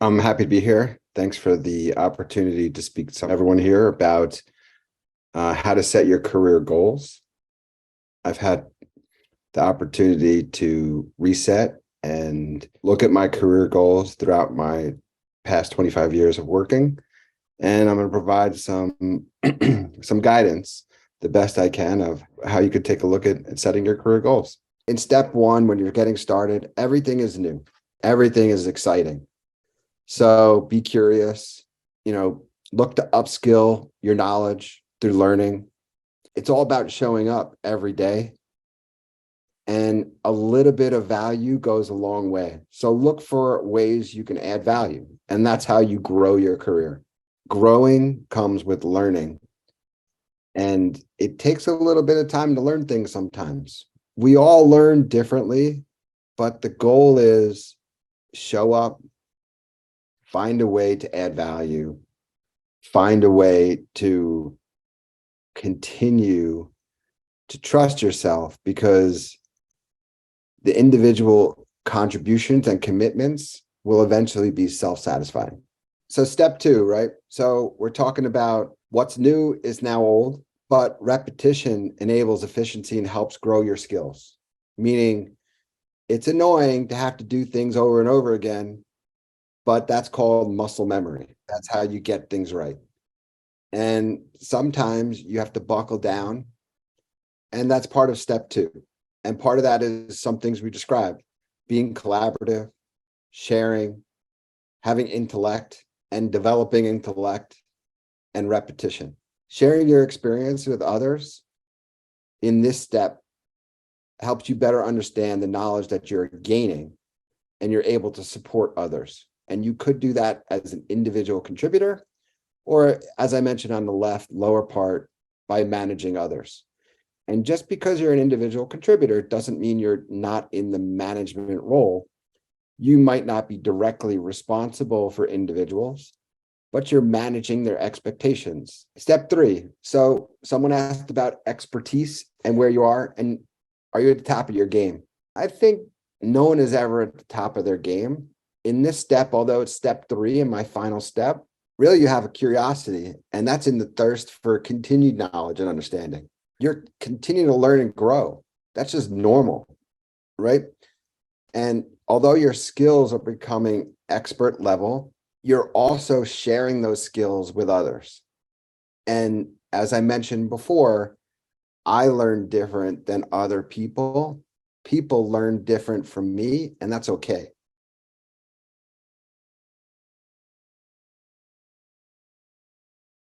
I'm happy to be here. Thanks for the opportunity to speak to everyone here about how to set your career goals. I've had the opportunity to reset and look at my career goals throughout my past 25 years of working, and I'm going to provide some some guidance, the best I can, of how you could take a look at setting your career goals. In step one, when you're getting started, everything is new, everything is exciting. So be curious, look to upskill your knowledge through learning. It's all about showing up every day, and a little bit of value goes a long way. So look for ways you can add value, and that's how you grow your career. Growing comes with learning, and it takes a little bit of time to learn things sometimes. We all learn differently, but the goal is show up, find a way to add value, find a way to continue to trust yourself, because the individual contributions and commitments will eventually be self-satisfying. So step two, right? So we're talking about what's new is now old, but repetition enables efficiency and helps grow your skills. Meaning it's annoying to have to do things over and over again, but that's called muscle memory. That's how you get things right. And sometimes you have to buckle down, and that's part of step two. And part of that is some things we described: being collaborative, sharing, having intellect, and developing intellect, and repetition. Sharing your experience with others in this step helps you better understand the knowledge that you're gaining, and you're able to support others. And you could do that as an individual contributor, or, as I mentioned on the left lower part, by managing others. And just because you're an individual contributor doesn't mean you're not in the management role. You might not be directly responsible for individuals, but you're managing their expectations. Step three. So someone asked about expertise and where you are, and are you at the top of your game? I think no one is ever at the top of their game. In this step, although it's step three and my final step, really you have a curiosity, and that's in the thirst for continued knowledge and understanding. You're continuing to learn and grow. That's just normal, right? And although your skills are becoming expert level, you're also sharing those skills with others. And as I mentioned before, I learn different than other people. People learn different from me, and that's okay.